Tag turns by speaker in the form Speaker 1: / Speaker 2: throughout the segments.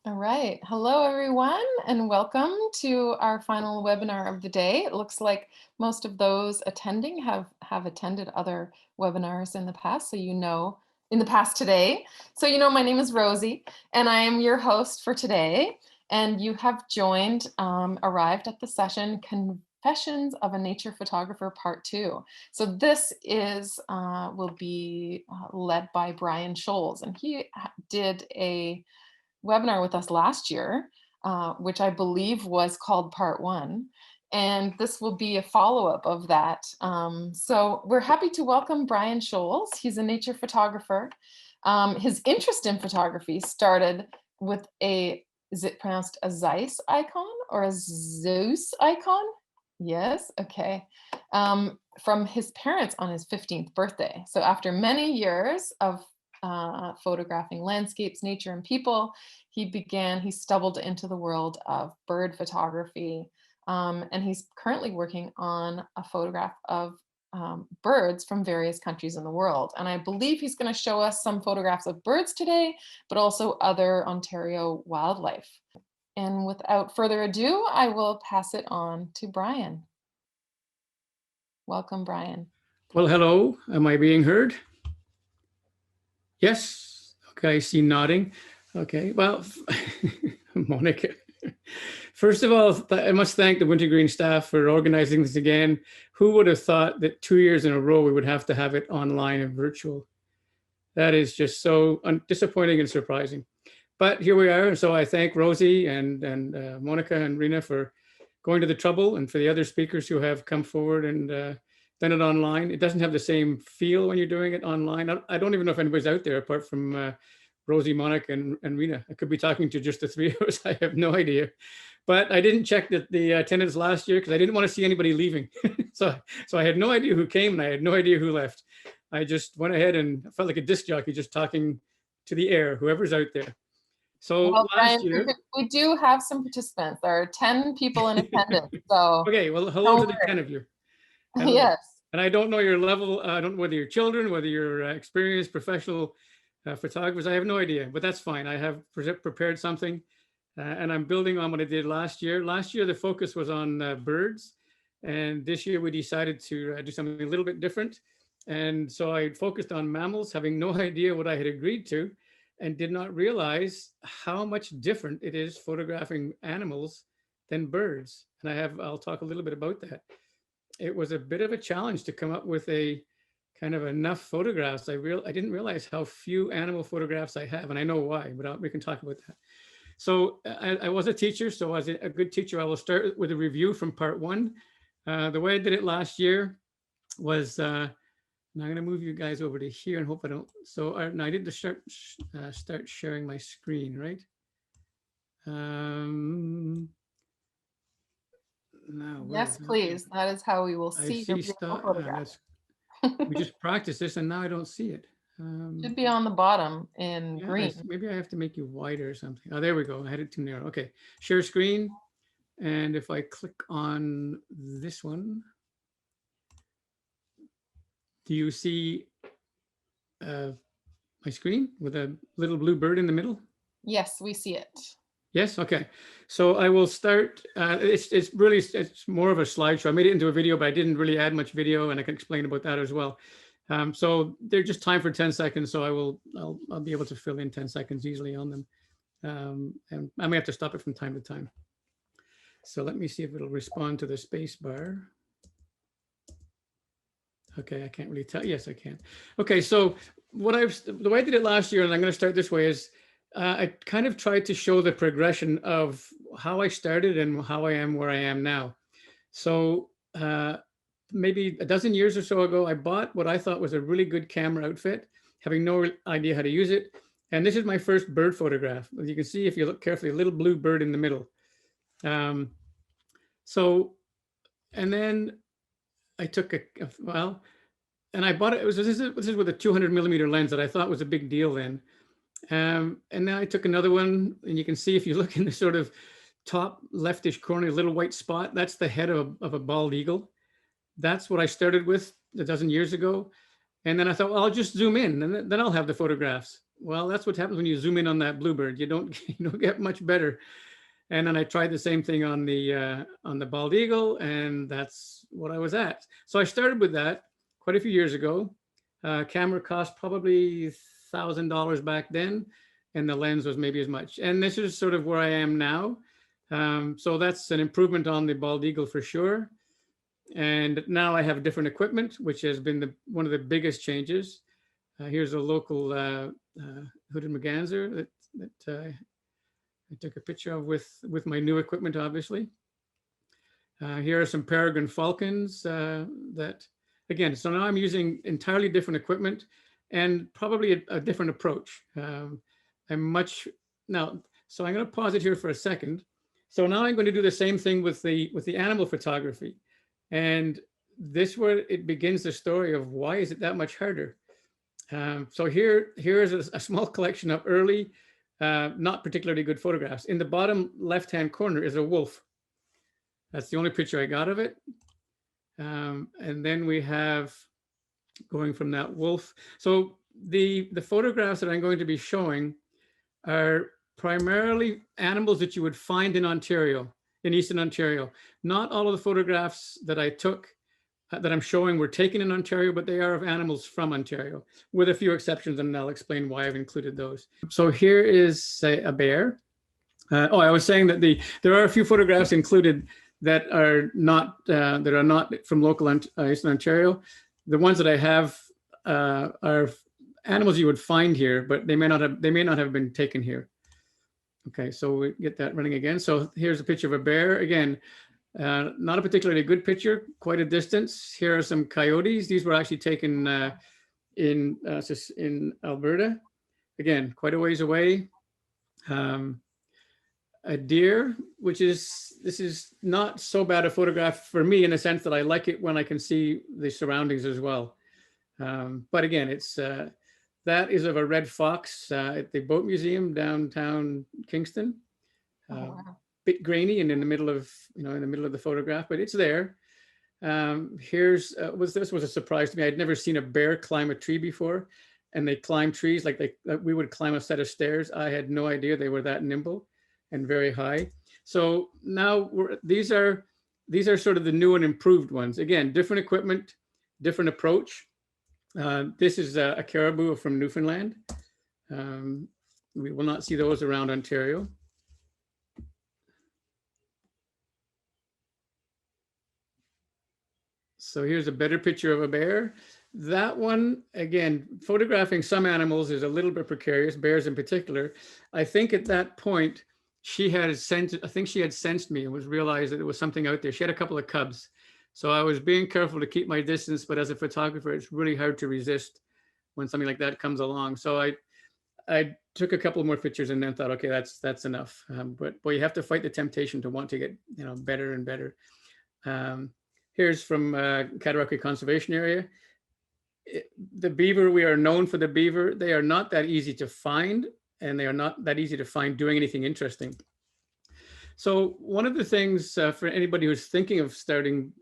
Speaker 1: All right. Hello, everyone, and welcome to our final webinar of the day. It looks like most of those attending have attended other webinars in the past, so in the past today. So my name is Rosie, and I am your host for today. And you have arrived at the session Confessions of a Nature Photographer Part 2. So this will be led by Bryan Scholes, and he did a webinar with us last year, which I believe was called Part 1. And this will be a follow-up of that. So we're happy to welcome Bryan Scholes. He's a nature photographer. His interest in photography started with is it pronounced a Zeiss icon or a Zeus icon? Yes, okay. From his parents on his 15th birthday. So after many years of photographing landscapes, nature, and people, he stumbled into the world of bird photography. And he's currently working on a photograph of birds from various countries in the world. And I believe he's going to show us some photographs of birds today, but also other Ontario wildlife. And without further ado, I will pass it on to Bryan. Welcome, Bryan.
Speaker 2: Well, hello. Am I being heard? Yes. Okay, I see nodding. Okay, well, Monica, first of all, I must thank the Wintergreen staff for organizing this again. Who would have thought that 2 years in a row we would have to have it online and virtual? That is just so disappointing and surprising. But here we are. And so I thank Rosie and Monica and Rena for going to the trouble, and for the other speakers who have come forward and done it online. It doesn't have the same feel when you're doing it online. I don't even know if anybody's out there apart from Rosie, Monica, and Rena. I could be talking to just the three of us. I have no idea. But I didn't check the attendance last year because I didn't want to see anybody leaving. so I had no idea who came and I had no idea who left. I just went ahead and felt like a disc jockey just talking to the air, whoever's out there. So
Speaker 1: well,
Speaker 2: last
Speaker 1: Bryan,
Speaker 2: year,
Speaker 1: we do have some participants. There are 10 people in attendance. So
Speaker 2: okay, well, hello to the 10 of you. Hello.
Speaker 1: Yes.
Speaker 2: And I don't know your level. I don't know whether you're children, whether you're experienced professional photographers. I have no idea, but that's fine. I have prepared something and I'm building on what I did last year. Last year, the focus was on birds. And this year we decided to do something a little bit different. And so I focused on mammals, having no idea what I had agreed to, and did not realize how much different it is photographing animals than birds. And I'll talk a little bit about that. It was a bit of a challenge to come up with a kind of enough photographs. I didn't realize how few animal photographs I have, and I know why, but we can talk about that. So I was a teacher, so as a good teacher, I will start with a review from part 1. The way I did it last year was, now I'm going to move you guys over to here and hope I don't. So now I need to start sharing my screen, right?
Speaker 1: No, yes, please. That is how we will see your photograph.
Speaker 2: We just practiced this and now I don't see it.
Speaker 1: Should be on the bottom in green.
Speaker 2: Maybe I have to make you wider or something. Oh, there we go. I had it too narrow. Okay, share screen. And if I click on this one, do you see my screen with a little blue bird in the middle?
Speaker 1: Yes, we see it.
Speaker 2: Yes, okay. So I will start. It's more of a slideshow. I made it into a video, but I didn't really add much video, and I can explain about that as well. So they're just time for 10 seconds. So I'll be able to fill in 10 seconds easily on them. And I may have to stop it from time to time. So let me see if it'll respond to the space bar. Okay, I can't really tell. Yes, I can. Okay, so the way I did it last year, and I'm going to start this way, is I kind of tried to show the progression of how I started and how I am where I am now. So maybe a dozen years or so ago, I bought what I thought was a really good camera outfit, having no idea how to use it. And this is my first bird photograph. As you can see, if you look carefully, a little blue bird in the middle. And then I took and I bought it. This is with a 200 millimeter lens that I thought was a big deal then. And then I took another one, and you can see if you look in the sort of top leftish corner, a little white spot, that's the head of a bald eagle. That's what I started with a dozen years ago. And then I thought, well, I'll just zoom in and then I'll have the photographs. well, that's what happens when you zoom in on that bluebird. You don't, you don't get much better. And then I tried the same thing on the bald eagle, and that's what I was at. So I started with that quite a few years ago. Camera cost probably $1,000 back then, and the lens was maybe as much. And this is sort of where I am now. So that's an improvement on the bald eagle for sure. And now I have different equipment, which has been one of the biggest changes. Here's a local hooded merganser that I took a picture of with my new equipment, obviously. Here are some peregrine falcons that, again, so now I'm using entirely different equipment and probably a different approach. I'm much, now, so I'm going to pause it here for a second. So now I'm going to do the same thing with the animal photography. And this where it begins the story of why is it that much harder? So here is a small collection of early, not particularly good photographs. In the bottom left-hand corner is a wolf. That's the only picture I got of it. And then we have, going from that wolf. So the photographs that I'm going to be showing are primarily animals that you would find in Ontario, in Eastern Ontario. Not all of the photographs that I took that I'm showing were taken in Ontario, but they are of animals from Ontario, with a few exceptions, and I'll explain why I've included those. So here is a bear. I was saying that there are a few photographs included that are not from local Eastern Ontario. The ones that I have are animals you would find here, but they may not have been taken here. Okay, so we get that running again. So here's a picture of a bear. Again, not a particularly good picture, quite a distance. Here are some coyotes. These were actually taken in Alberta. Again, quite a ways away. A deer, this is not so bad a photograph for me in the sense that I like it when I can see the surroundings as well. But again, that is of a red fox at the Boat Museum downtown Kingston.
Speaker 1: Oh, wow.
Speaker 2: Bit grainy and in the middle of the photograph, but it's there. This was a surprise to me. I'd never seen a bear climb a tree before, and they climb trees like we would climb a set of stairs. I had no idea they were that nimble and very high. So now these are sort of the new and improved ones. Again, different equipment, different approach. This is a caribou from Newfoundland. We will not see those around Ontario. So here's a better picture of a bear. That one, again, photographing some animals is a little bit precarious, bears in particular. I think at that point, she had sensed me and realized that there was something out there. She had a couple of cubs. So I was being careful to keep my distance, but as a photographer, it's really hard to resist when something like that comes along. So I took a couple more pictures and then thought, okay, that's enough. But boy, you have to fight the temptation to want to get better and better. Here's from Cataraqui Conservation Area. The beaver, we are known for the beaver. They are not that easy to find, and they are not that easy to find doing anything interesting. So one of the things for anybody who's thinking of starting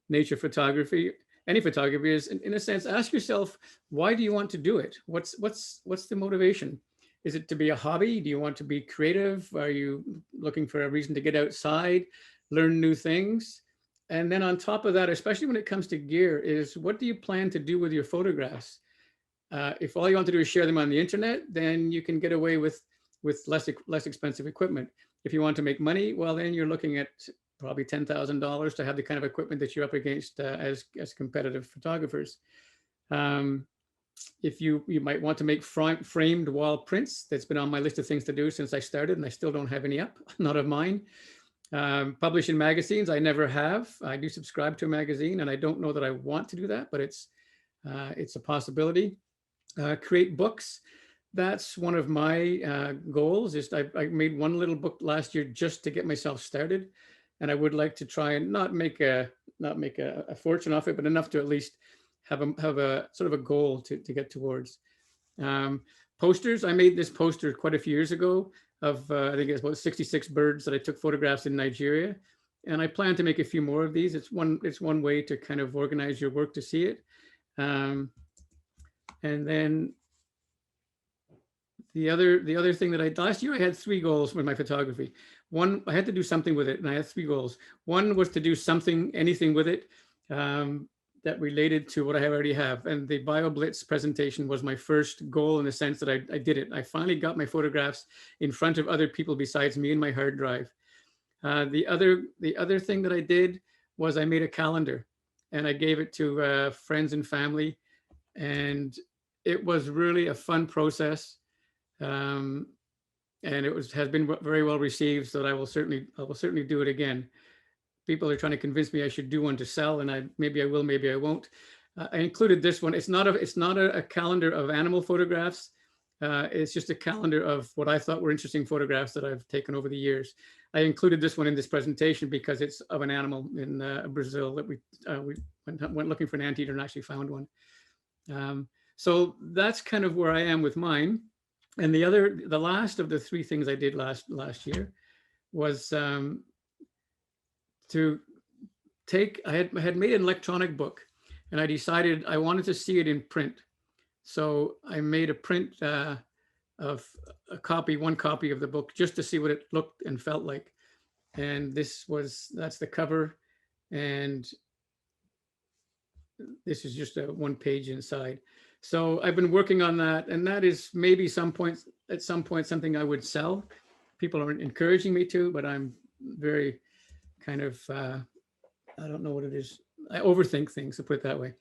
Speaker 2: nature photography, any photography, is in a sense, ask yourself, why do you want to do it? What's the motivation? Is it to be a hobby? Do you want to be creative? Are you looking for a reason to get outside, learn new things? And then on top of that, especially when it comes to gear, is what do you plan to do with your photographs? If all you want to do is share them on the internet, then you can get away with less expensive equipment. If you want to make money, well, then you're looking at probably $10,000 to have the kind of equipment that you're up against as competitive photographers. If you might want to make framed wall prints, that's been on my list of things to do since I started, and I still don't have any up, not of mine. Publish in magazines, I never have. I do subscribe to a magazine, and I don't know that I want to do that, but it's a possibility. Create books. That's one of my goals. I made one little book last year just to get myself started, and I would like to try and not make a fortune off it, but enough to at least have a sort of a goal to get towards. Posters. I made this poster quite a few years ago of I think it's about 66 birds that I took photographs in Nigeria, and I plan to make a few more of these. It's one way to kind of organize your work to see it. And then the other thing that last year I had 3 goals with my photography. One, I had to do something with it, and I had 3 goals. One was to do anything with it um, that related to what I already have. And the BioBlitz presentation was my first goal in the sense that I did it. I finally got my photographs in front of other people besides me and my hard drive. The other thing that I did was I made a calendar, and I gave it to friends and family, and it was really a fun process. Um, and has been very well received. So that I will certainly do it again. People are trying to convince me I should do one to sell, and maybe I will, maybe I won't. I included this one. It's not a calendar of animal photographs. It's just a calendar of what I thought were interesting photographs that I've taken over the years. I included this one in this presentation because it's of an animal in Brazil that we went looking for an anteater and actually found one. So that's kind of where I am with mine. And the last of the 3 things I did last year was to I had made an electronic book, and I decided I wanted to see it in print. So I made a print of one copy of the book just to see what it looked and felt like. And that's the cover. And this is just a 1 page inside. So I've been working on that, and that is maybe at some point something I would sell. People are encouraging me to, but I'm very kind of I don't know what it is. I overthink things, to put it that way.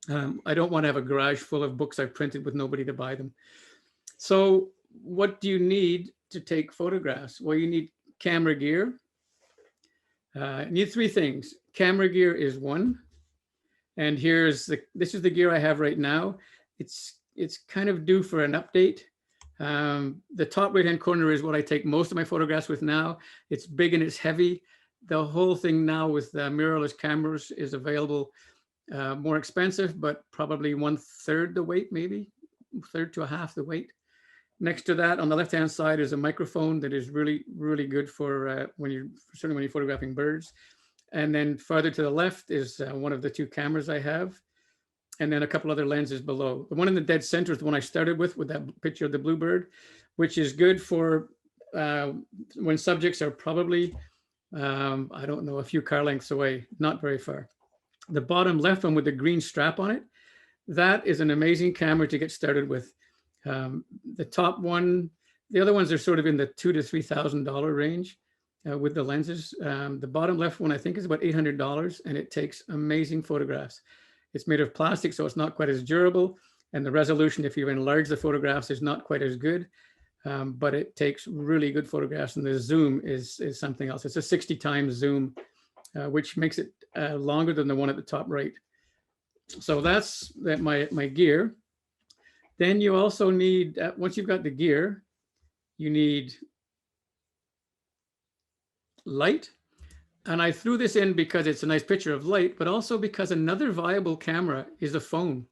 Speaker 2: I don't want to have a garage full of books I've printed with nobody to buy them. So what do you need to take photographs? Well, you need camera gear. You need 3 things. Camera gear is one. And this is the gear I have right now. It's kind of due for an update. The top right-hand corner is what I take most of my photographs with now. It's big and it's heavy. The whole thing now with mirrorless cameras is available, more expensive, but probably 1/3 the weight, maybe 1/3 to a half the weight. Next to that, on the left-hand side, is a microphone that is really, really good for certainly when you're photographing birds. And then farther to the left is one of the 2 cameras I have, and then a couple other lenses below. The one in the dead center is the one I started with that picture of the bluebird, which is good for when subjects are probably, I don't know, a few car lengths away, not very far. The bottom left one with the green strap on it, that is an amazing camera to get started with. The top one, the other ones are sort of in the $2,000 to $3,000 range. With the lenses. The bottom left one, I think, is about $800, and it takes amazing photographs. It's made of plastic, so it's not quite as durable, and the resolution, if you enlarge the photographs, is not quite as good, but it takes really good photographs, and the zoom is something else. It's a 60 times zoom, which makes it longer than the one at the top right. So that's my gear. Then you also need, once you've got the gear, you need light. And I threw this in because it's a nice picture of light, but also because another viable camera is a phone.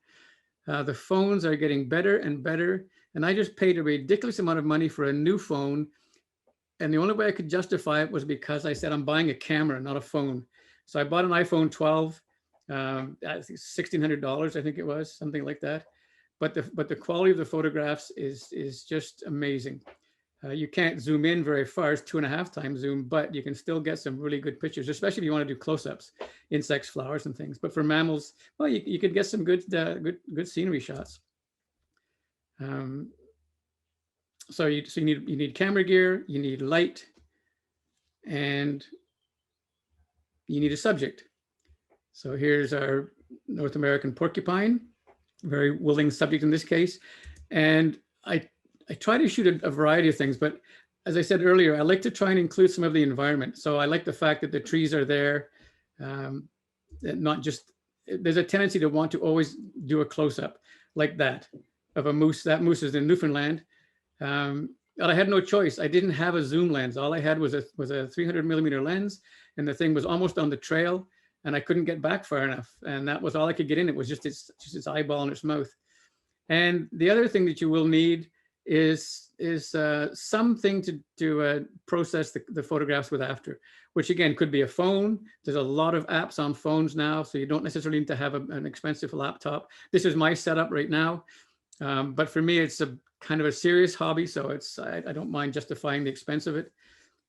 Speaker 2: The phones are getting better and better. And I just paid a ridiculous amount of money for a new phone. And the only way I could justify it was because I said, I'm buying a camera, not a phone. So I bought an iPhone 12, I think $1,600, I think it was, something like that. But the quality of the photographs is just amazing. You can't zoom in very far, it's 2.5 times zoom, but you can still get some really good pictures, especially if you want to do close-ups, insects, flowers, and things. But for mammals, well, you could get some good scenery shots. So you need camera gear, you need light, and you need a subject. So here's our North American porcupine, very willing subject in this case, and I try to shoot a variety of things, but as I said earlier, I like to try and include some of the environment. So I like the fact that the trees are there, not just, there's a tendency to want to always do a close-up like that of a moose. That moose is in Newfoundland. But I had no choice. I didn't have a zoom lens. All I had was a 300mm lens, and the thing was almost on the trail, and I couldn't get back far enough. And that was all I could get in. It was just its eyeball and its mouth. And the other thing that you will need is something to process the photographs with after, which again could be a phone. There's a lot of apps on phones now, so you don't necessarily need to have an expensive laptop. This is my setup right now, but for me, it's a kind of a serious hobby, so I don't mind justifying the expense of it.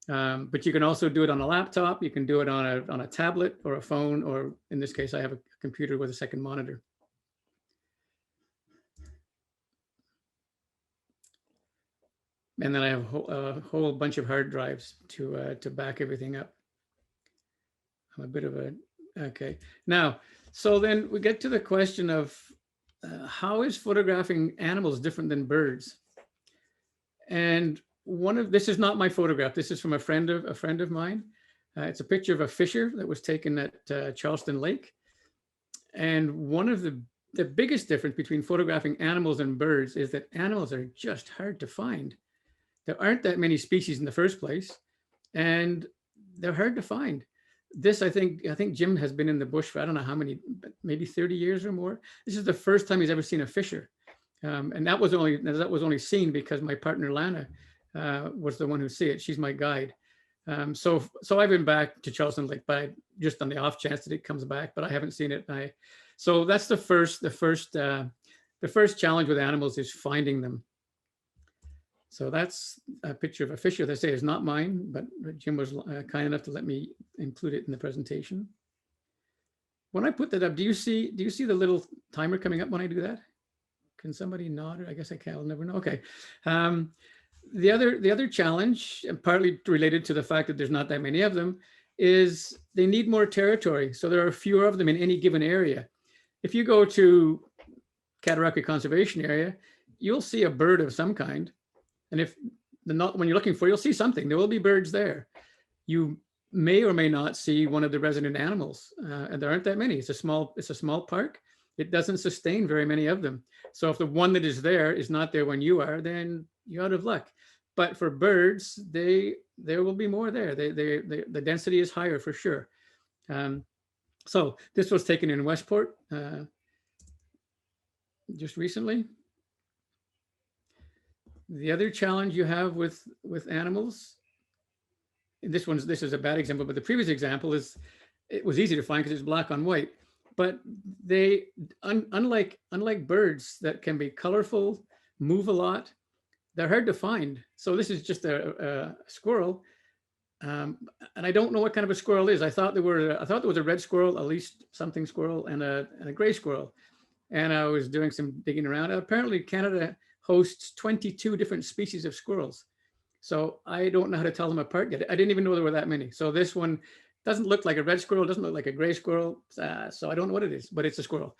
Speaker 2: But you can also do it on a laptop. You can do it on a tablet or a phone, or in this case, I have a computer with a second monitor. And then I have a whole bunch of hard drives to back everything up. I'm a bit of a, okay. Now, so then we get to the question of how is photographing animals different than birds? And this is not my photograph. This is from a friend of mine. It's a picture of a fisher that was taken at Charleston Lake. And one of the biggest difference between photographing animals and birds is that animals are just hard to find. There aren't that many species in the first place, and they're hard to find. This, I think Jim has been in the bush for, I don't know how many, maybe 30 years or more. This is the first time he's ever seen a fisher. And that was only seen because my partner Lana was the one who see it. She's my guide. So I've been back to Charleston Lake, but just on the off chance that it comes back, but I haven't seen it. So that's the first challenge with animals is finding them. So that's a picture of a fisher that I say is not mine, but Jim was kind enough to let me include it in the presentation. When I put that up, do you see the little timer coming up when I do that? Can somebody nod? I guess I can. I'll never know. Okay. The other challenge, and partly related to the fact that there's not that many of them, is they need more territory. So there are fewer of them in any given area. If you go to Cataraqui Conservation Area, you'll see a bird of some kind. And when you're looking for, you'll see something. There will be birds there. You may or may not see one of the resident animals, and there aren't that many. It's a small park. It doesn't sustain very many of them. So if the one that is there is not there when you are, then you're out of luck. But for birds, there will be more there. The density is higher for sure. So this was taken in Westport just recently. The other challenge you have with animals, and this is a bad example, but the previous example is it was easy to find because it's black on white. But they, unlike birds that can be colorful, move a lot, they're hard to find. So this is just a squirrel, and I don't know what kind of a squirrel is. I thought there was a red squirrel, a least something squirrel, and a gray squirrel. And I was doing some digging around. Apparently, Canada hosts 22 different species of squirrels. So I don't know how to tell them apart yet. I didn't even know there were that many. So this one doesn't look like a red squirrel, doesn't look like a gray squirrel. So I don't know what it is, but it's a squirrel.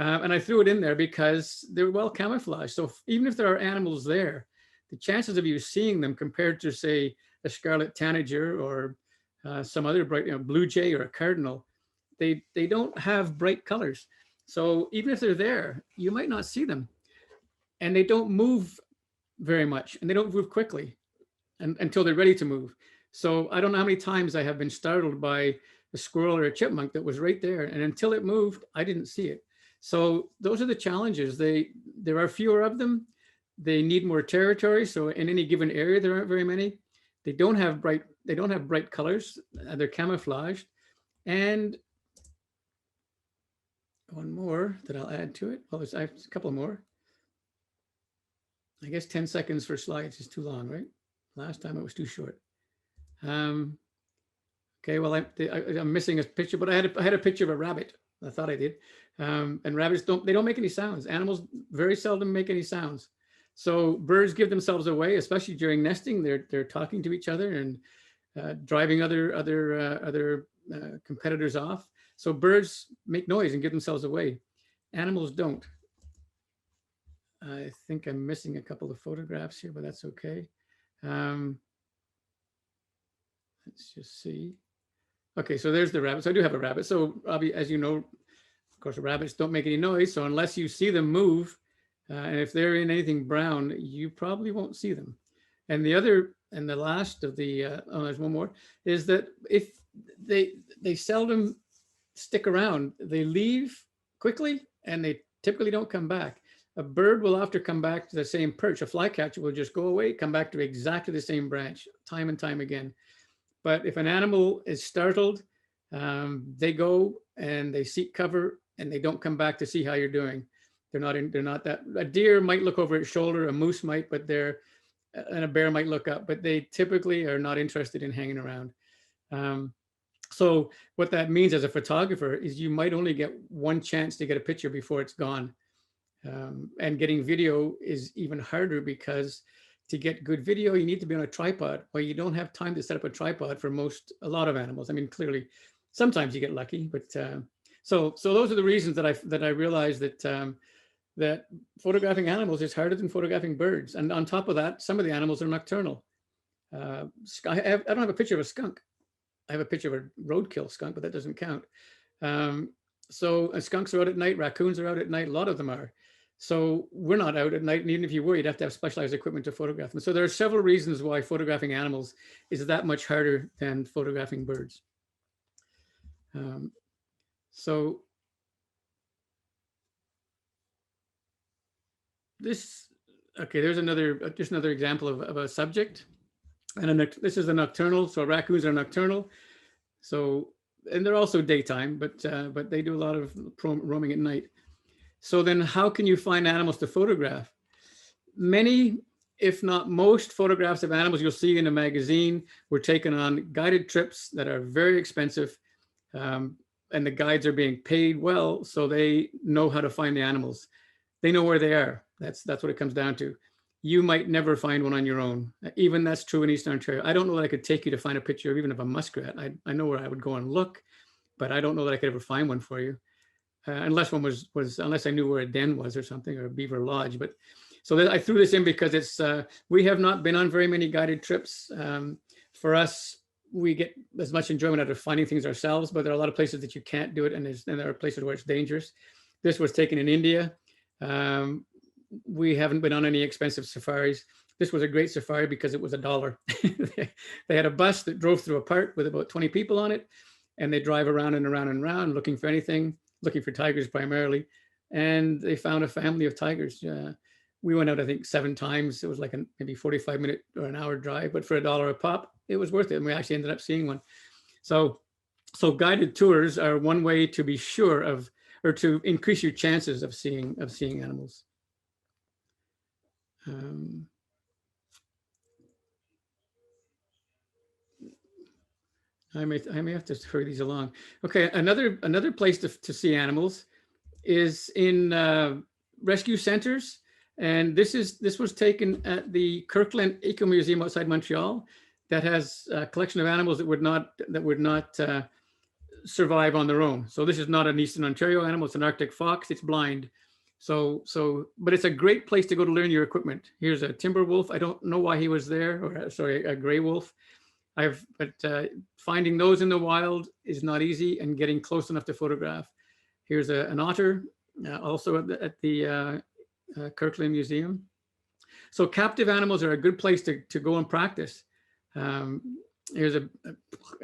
Speaker 2: And I threw it in there because they're well camouflaged. So even if there are animals there, the chances of you seeing them compared to, say, a scarlet tanager or some other bright, blue jay or a cardinal, they don't have bright colors. So even if they're there, you might not see them. And they don't move very much, and they don't move quickly until they're ready to move. So I don't know how many times I have been startled by a squirrel or a chipmunk that was right there, and until it moved, I didn't see it. So those are the challenges. There are fewer of them. They need more territory. So in any given area, there aren't very many. They don't have bright colors. They're camouflaged. And one more that I'll add to it. Well, I have a couple more. I guess 10 seconds for slides is too long, right? Last time it was too short. Okay, well, I'm missing a picture, but I had a picture of a rabbit. I thought I did. And rabbits don't make any sounds. Animals very seldom make any sounds. So birds give themselves away, especially during nesting. They're talking to each other and driving other competitors off. So birds make noise and give themselves away. Animals don't. I think I'm missing a couple of photographs here, but that's okay. Let's just see. Okay, so there's the rabbit. So I do have a rabbit. So as you know, of course, rabbits don't make any noise. So unless you see them move, and if they're in anything brown, you probably won't see them. And the last of the, there's one more, is that if they seldom stick around, they leave quickly and they typically don't come back. A bird will often come back to the same perch. A flycatcher will just go away, come back to exactly the same branch time and time again. But if an animal is startled, they go and they seek cover and they don't come back to see how you're doing. They're not that. A deer might look over its shoulder, a moose might, but and a bear might look up, but they typically are not interested in hanging around. So what that means as a photographer is you might only get one chance to get a picture before it's gone. And getting video is even harder because to get good video, you need to be on a tripod. Well, you don't have time to set up a tripod for a lot of animals. I mean, clearly, sometimes you get lucky, but so those are the reasons that I realized that photographing animals is harder than photographing birds. And on top of that, some of the animals are nocturnal. I don't have a picture of a skunk. I have a picture of a roadkill skunk, but that doesn't count. So skunks are out at night, raccoons are out at night, a lot of them are. So we're not out at night, and even if you were, you'd have to have specialized equipment to photograph them. So there are several reasons why photographing animals is that much harder than photographing birds. So this, okay, there's just another example of a subject. And this is a nocturnal, so raccoons are nocturnal. So, and they're also daytime, but they do a lot of roaming at night. So then how can you find animals to photograph? Many, if not most, photographs of animals you'll see in a magazine were taken on guided trips that are very expensive. And the guides are being paid well, so they know how to find the animals. They know where they are. That's what it comes down to. You might never find one on your own. Even that's true in Eastern Ontario. I don't know that I could take you to find a picture of even of a muskrat. I know where I would go and look, but I don't know that I could ever find one for you. Unless one unless I knew where a den was or something, or a beaver lodge. But so I threw this in because we have not been on very many guided trips. For us, we get as much enjoyment out of finding things ourselves, but there are a lot of places that you can't do it, and there are places where it's dangerous. This was taken in India. We haven't been on any expensive safaris. This was a great safari because it was $1. They had a bus that drove through a park with about 20 people on it, and they drive around and around and around looking for anything, looking for tigers primarily. And they found a family of tigers. We went out, I think, 7 times. It was like maybe 45-minute or an hour drive, but for $1 a pop, it was worth it. And we actually ended up seeing one. So guided tours are one way to be sure of, or to increase your chances of seeing animals. I may have to hurry these along. Okay, another place to see animals is in rescue centers, and this was taken at the Kirkland Eco Museum outside Montreal, that has a collection of animals that would not survive on their own. So this is not an Eastern Ontario animal; it's an Arctic fox. It's blind. But it's a great place to go to learn your equipment. Here's a timber wolf. I don't know why he was there, or sorry, a gray wolf. But finding those in the wild is not easy, and getting close enough to photograph. Here's an otter, also at the Kirkland Museum. So captive animals are a good place to go and practice. Here's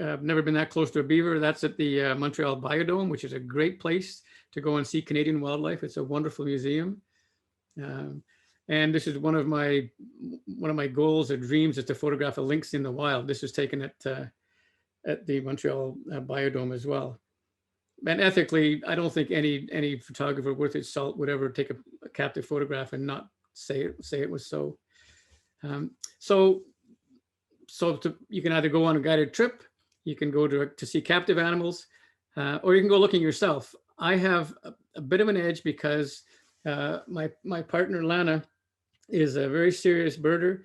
Speaker 2: I've never been that close to a beaver. That's at the Montreal Biodome, which is a great place to go and see Canadian wildlife. It's a wonderful museum. And this is one of my goals or dreams, is to photograph a lynx in the wild. This was taken at the Montreal Biodome as well. And ethically, I don't think any photographer worth its salt would ever take a captive photograph and not say it was so. You can either go on a guided trip, you can go to see captive animals, or you can go looking yourself. I have a bit of an edge because my partner Lana is a very serious birder,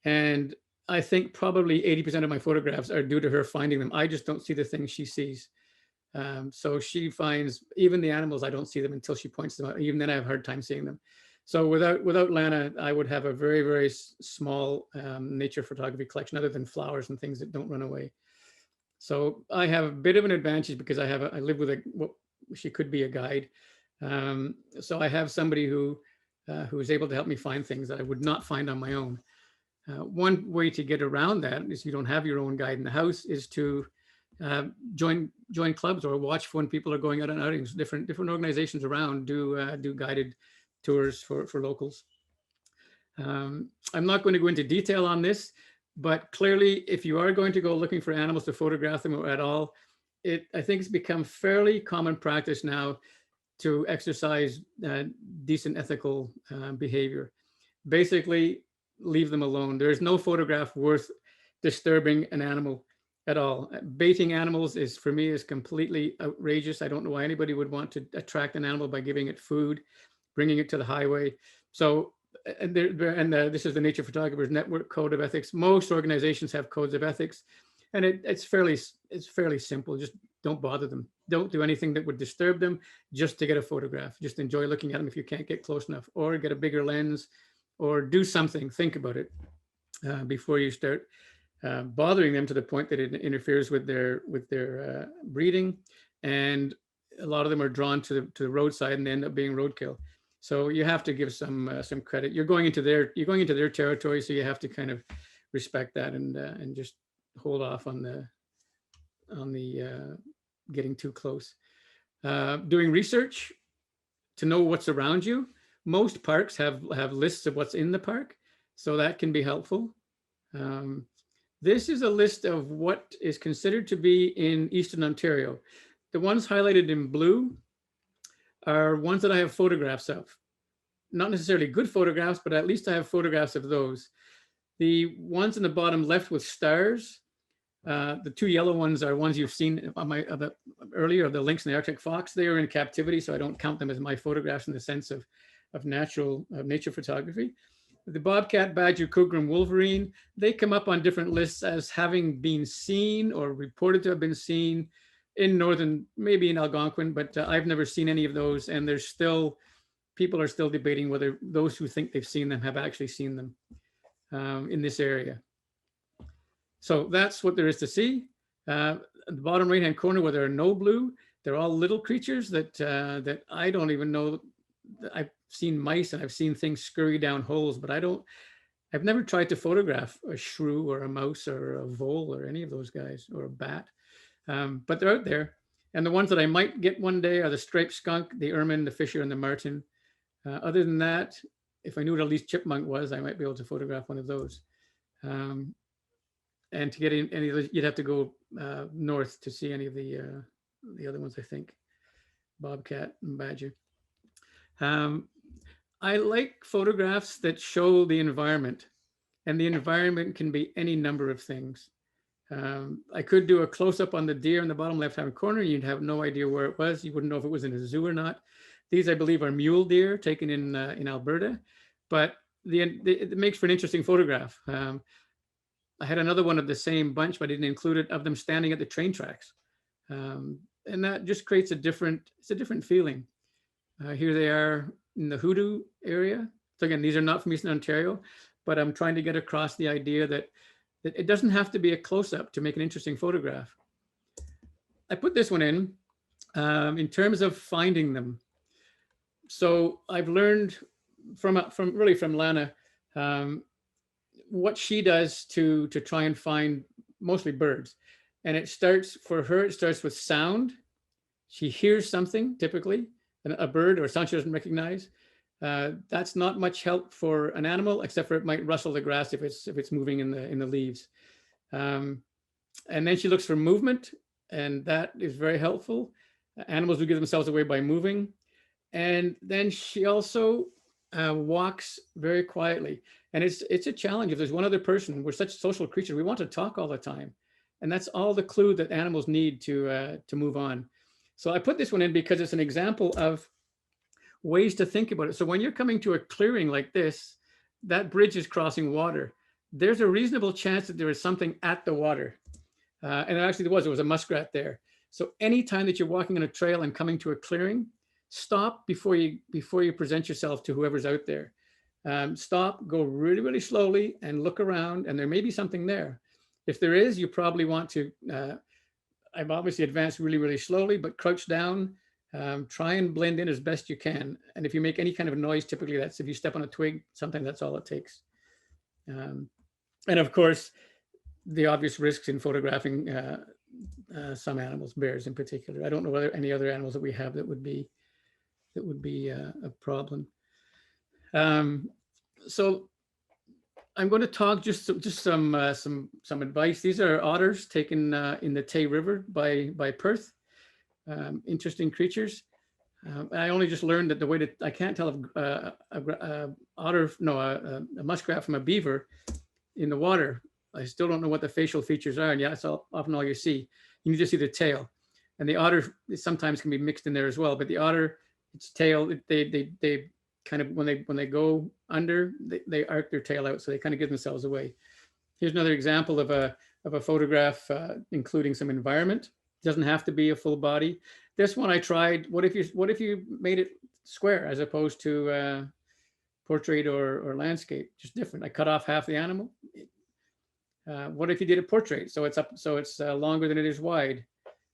Speaker 2: and I think probably 80% of my photographs are due to her finding them. I just don't see the things she sees. So she finds even the animals, I don't see them until she points them out. Even then I have a hard time seeing them. So without Lana, I would have a very, very small nature photography collection, other than flowers and things that don't run away. So I have a bit of an advantage because I live with what she could be a guide. So I have somebody who is able to help me find things that I would not find on my own. One way to get around that is, you don't have your own guide in the house, is to join clubs or watch when people are going out on outings. Different organizations around do guided tours for locals. I'm not going to go into detail on this, but clearly, if you are going to go looking for animals to photograph them at all, I think it's become fairly common practice now to exercise decent ethical behavior. Basically, leave them alone. There is no photograph worth disturbing an animal at all. Baiting animals is, for me, is completely outrageous. I don't know why anybody would want to attract an animal by giving it food, bringing it to the highway. So, this is the Nature Photographers Network Code of Ethics. Most organizations have codes of ethics, and it's fairly simple. Just don't bother them. Don't do anything that would disturb them just to get a photograph. Just enjoy looking at them if you can't get close enough, or get a bigger lens, or do something. Think about it before you start bothering them to the point that it interferes with their breeding. And a lot of them are drawn to the roadside and they end up being roadkill. So you have to give some credit. You're going into their territory, so you have to kind of respect that and just hold off on the getting too close. Doing research to know what's around you. Most parks have lists of what's in the park, so that can be helpful. This is a list of what is considered to be in Eastern Ontario. The ones highlighted in blue are ones that I have photographs of. Not necessarily good photographs, but at least I have photographs of those. The ones in the bottom left with stars, the two yellow ones are ones you've seen on earlier, the lynx and the Arctic fox. They are in captivity, so I don't count them as my photographs in the sense of nature photography. The bobcat, badger, cougar, and wolverine, they come up on different lists as having been seen or reported to have been seen in northern, maybe in Algonquin, but I've never seen any of those. And people are still debating whether those who think they've seen them have actually seen them in this area. So that's what there is to see. At the bottom right-hand corner where there are no blue, they're all little creatures that I don't even know. I've seen mice and I've seen things scurry down holes, but I've never tried to photograph a shrew or a mouse or a vole or any of those guys, or a bat. But they're out there. And the ones that I might get one day are the striped skunk, the ermine, the fisher, and the marten. Other than that, if I knew what a least chipmunk was, I might be able to photograph one of those. And to get any of those, you'd have to go north to see any of the other ones, I think. Bobcat and badger. I like photographs that show the environment, and the environment can be any number of things. I could do a close-up on the deer in the bottom left-hand corner. You'd have no idea where it was. You wouldn't know if it was in a zoo or not. These, I believe, are mule deer taken in Alberta, but it makes for an interesting photograph. I had another one of the same bunch, but I didn't include it, of them standing at the train tracks. And that just creates it's a different feeling. Here they are in the Hoodoo area. So again, these are not from Eastern Ontario, but I'm trying to get across the idea that it doesn't have to be a close-up to make an interesting photograph. I put this one in terms of finding them. So I've learned from Lana what she does to try and find mostly birds. And it starts with sound. She hears something, typically, a bird or a sound she doesn't recognize. That's not much help for an animal, except for it might rustle the grass if it's moving in the leaves. And then she looks for movement, and that is very helpful. Animals will give themselves away by moving. And then she also walks very quietly. And it's a challenge. If there's one other person, we're such social creatures, we want to talk all the time. And that's all the clue that animals need to move on. So I put this one in because it's an example of ways to think about it. So when you're coming to a clearing like this, that bridge is crossing water. There's a reasonable chance that there is something at the water. And actually there was a muskrat there. So anytime that you're walking on a trail and coming to a clearing, stop before you present yourself to whoever's out there. Stop, go really, really slowly and look around, and there may be something there. If there is, you probably want to, I've obviously advanced really, really slowly, but crouch down, try and blend in as best you can. And if you make any kind of noise, typically that's if you step on a twig, sometimes that's all it takes. And of course, the obvious risks in photographing some animals, bears in particular. I don't know whether any other animals that we have that would be a problem. So I'm going to talk just some advice. These are otters taken in the Tay River by Perth. Interesting creatures. I only just learned that the way I can't tell if otter, no, a muskrat from a beaver in the water. I still don't know what the facial features are, and yeah, that's often all you see. You need to see the tail, and the otter sometimes can be mixed in there as well. But the otter, its tail, they kind of when they go under, they arc their tail out, so they kind of give themselves away. Here's another example of a photograph including some environment. It doesn't have to be a full body. This one I tried. What if you made it square as opposed to portrait or landscape? Just different. I cut off half the animal. What if you did a portrait? So it's longer than it is wide.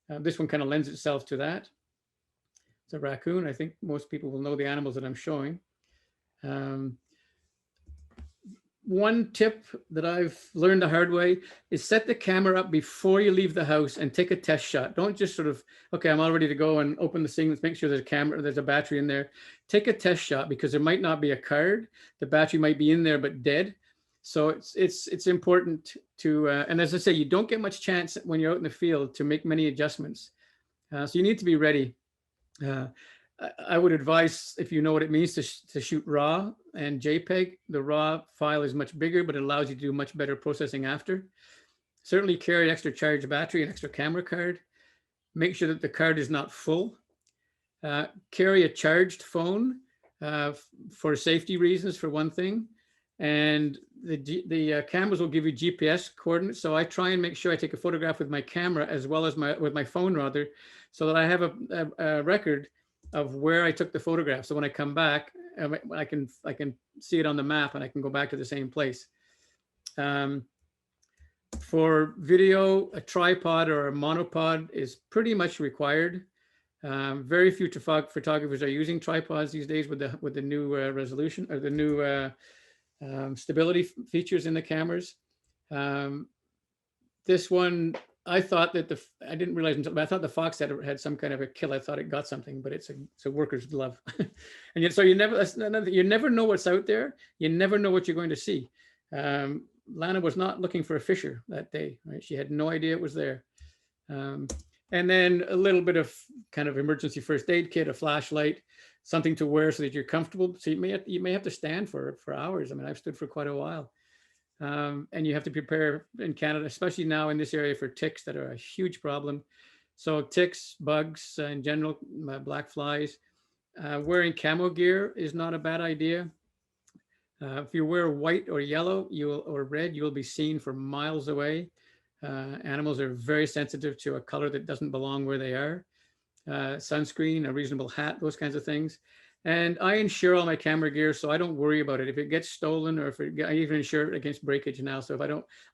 Speaker 2: This one kind of lends itself to that. It's a raccoon. I think most people will know the animals that I'm showing. One tip that I've learned the hard way is set the camera up before you leave the house and take a test shot. Don't just sort of, okay, I'm all ready to go and open the thing. Let's make sure there's a camera, there's a battery in there. Take a test shot because there might not be a card. The battery might be in there, but dead. So it's important to, and as I say, you don't get much chance when you're out in the field to make many adjustments. So you need to be ready. I would advise, if you know what it means to shoot RAW and JPEG, the RAW file is much bigger, but it allows you to do much better processing after. Certainly carry an extra charged battery, an extra camera card. Make sure that the card is not full. Carry a charged phone for safety reasons, for one thing. And the cameras will give you GPS coordinates. So I try and make sure I take a photograph with my camera as well as with my phone rather, so that I have a record of where I took the photograph. So when I come back, I can see it on the map and I can go back to the same place. For video, a tripod or a monopod is pretty much required. Very few photographers are using tripods these days with the new resolution or the new stability features in the cameras. This one, I thought that I didn't realize until, but I thought the fox had some kind of a kill. I thought it got something, but it's a worker's glove. And yet, so you never know what's out there. You never know what you're going to see. Lana was not looking for a fisher that day, right? She had no idea it was there. And then a little bit of kind of emergency first aid kit, a flashlight, something to wear so that you're comfortable. So you may have to stand for hours. I mean, I've stood for quite a while. And you have to prepare in Canada, especially now in this area, for ticks that are a huge problem. So ticks, bugs in general, black flies. Wearing camo gear is not a bad idea. If you wear white or yellow or red, you will be seen from miles away. Animals are very sensitive to a color that doesn't belong where they are. Sunscreen, a reasonable hat, those kinds of things. And I insure all my camera gear, so I don't worry about it. If it gets stolen, or I even insure it against breakage now. So if I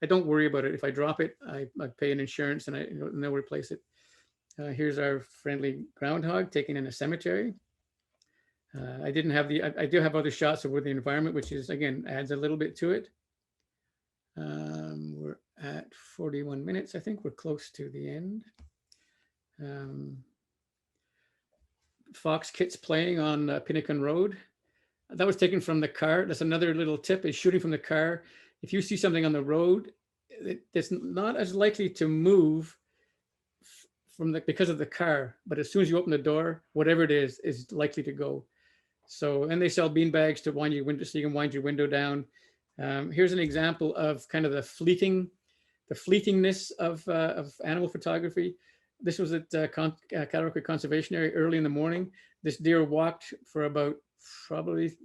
Speaker 2: don't worry about it. If I drop it, I pay an insurance and they'll replace it. Here's our friendly groundhog taken in a cemetery. I do have other shots of the environment, which is, again, adds a little bit to it. We're at 41 minutes. I think we're close to the end. Fox kits playing on Pinnacle Road. That was taken from the car. That's another little tip, is shooting from the car. If you see something on the road, it's not as likely to move because of the car, but as soon as you open the door, whatever it is likely to go. So, and they sell bean bags to wind your window, so you can wind your window down. Here's an example of kind of the fleetingness of animal photography. This was at Cataract Conservation Area early in the morning. This deer walked for about probably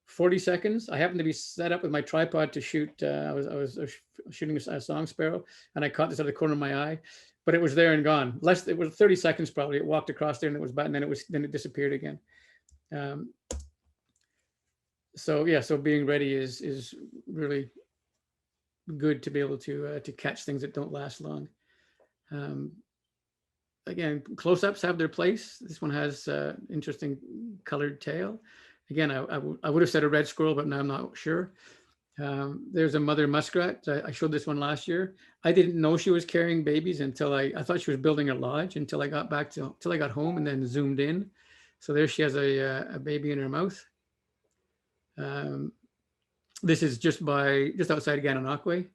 Speaker 2: 40 seconds. I happened to be set up with my tripod to shoot. I was shooting a song sparrow, and I caught this out of the corner of my eye, but it was there and gone. It was 30 seconds probably. It walked across there and it was back, and then it disappeared again. So yeah, so being ready is really good to be able to catch things that don't last long. Again, close-ups have their place. This one has interesting colored tail. Again, I would have said a red squirrel, but now I'm not sure. There's a mother muskrat. I showed this one last year. I didn't know she was carrying babies until I thought she was building a lodge until I got home and then zoomed in. So there she has a baby in her mouth. This is just outside Gananoque.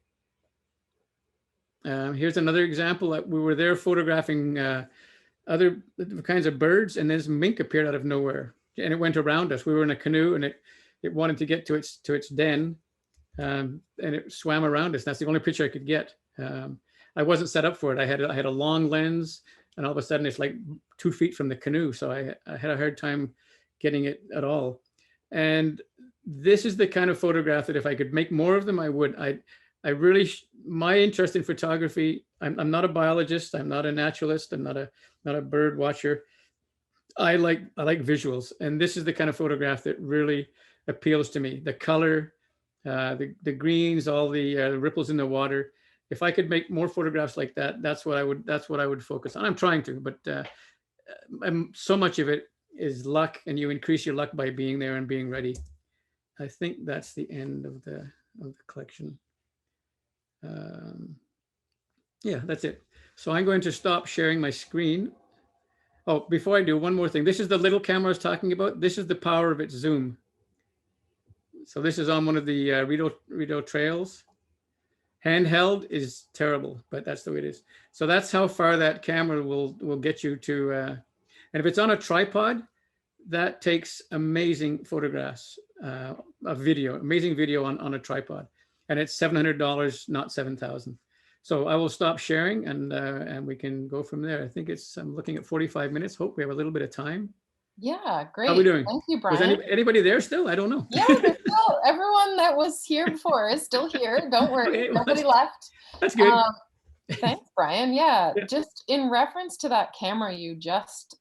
Speaker 2: Here's another example. We were there photographing a other kinds of birds, and this mink appeared out of nowhere, and it went around us. We were in a canoe, and it wanted to get to its den, and it swam around us. That's the only picture I could get. I wasn't set up for it. I had a long lens, and all of a sudden it's like 2 feet from the canoe, so I had a hard time getting it at all. And this is the kind of photograph that if I could make more of them, I would. I really, my interest in photography, I'm not a biologist, I'm not a naturalist, I'm not a bird watcher. I like visuals, and this is the kind of photograph that really appeals to me. The color, the greens, all the ripples in the water. If I could make more photographs like that, that's what I would focus on. I'm trying to, but so much of it is luck, and you increase your luck by being there and being ready. I think that's the end of the collection. Yeah, that's it. So I'm going to stop sharing my screen. Oh, before I do, one more thing. This is the little camera I was talking about. This is the power of its zoom. So this is on one of the Rideau trails. Handheld is terrible, but that's the way it is. So that's how far that camera will get you to. And if it's on a tripod, that takes amazing photographs, amazing video on a tripod. And it's $700, not $7,000. So I will stop sharing, and we can go from there. I think I'm looking at 45 minutes. Hope we have a little bit of time.
Speaker 1: Yeah, great.
Speaker 2: How are we doing?
Speaker 1: Thank you,
Speaker 2: Was
Speaker 1: Bryan.
Speaker 2: anybody there still? I don't know.
Speaker 1: Yeah, everyone that was here before is still here. Don't worry,
Speaker 2: Okay, well,
Speaker 1: nobody left.
Speaker 2: That's good.
Speaker 1: Thanks, Bryan. Yeah,
Speaker 2: Yeah.
Speaker 1: just in reference to that camera you just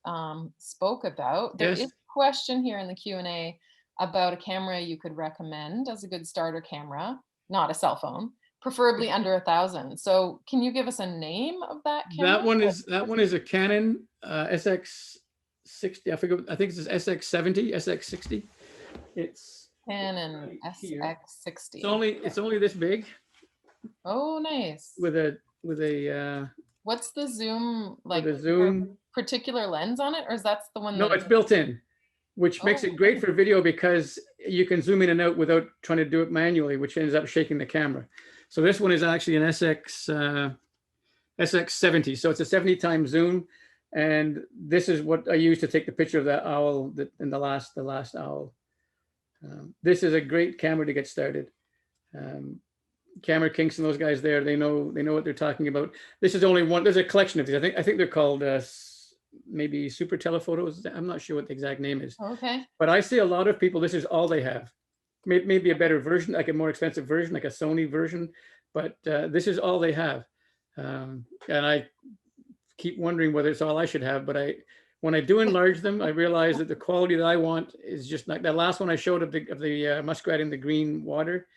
Speaker 1: spoke about, there
Speaker 2: Yes.
Speaker 1: is a question here in the Q&A about a camera you could recommend as a good starter camera, not a cell phone, preferably under 1,000. So can you give us a name of that camera?
Speaker 2: That one is a Canon SX60. I forget. I think it's SX70, SX60. It's
Speaker 1: Canon
Speaker 2: right here.
Speaker 1: SX60.
Speaker 2: It's only this big
Speaker 1: Oh, nice.
Speaker 2: with a
Speaker 1: What's the zoom like?
Speaker 2: with a zoom.
Speaker 1: Particular lens on it, or is that the one?
Speaker 2: No,
Speaker 1: that
Speaker 2: it's built in, which makes it great for video because you can zoom in and out without trying to do it manually, which ends up shaking the camera. So this one is actually an SX70. So it's a 70 times zoom. And this is what I use to take the picture of that owl in the last owl. This is a great camera to get started. Camera Kinks and those guys there, they know what they're talking about. This is only one. There's a collection of these. I think they're called maybe super telephotos. I'm not sure what the exact name is.
Speaker 1: Okay.
Speaker 2: But I see a lot of people, this is all they have. Maybe a better version, like a more expensive version, like a Sony version, but this is all they have. And I keep wondering whether it's all I should have, but when I do enlarge them, I realize that the quality that I want is just like that last one I showed of the muskrat in the green water,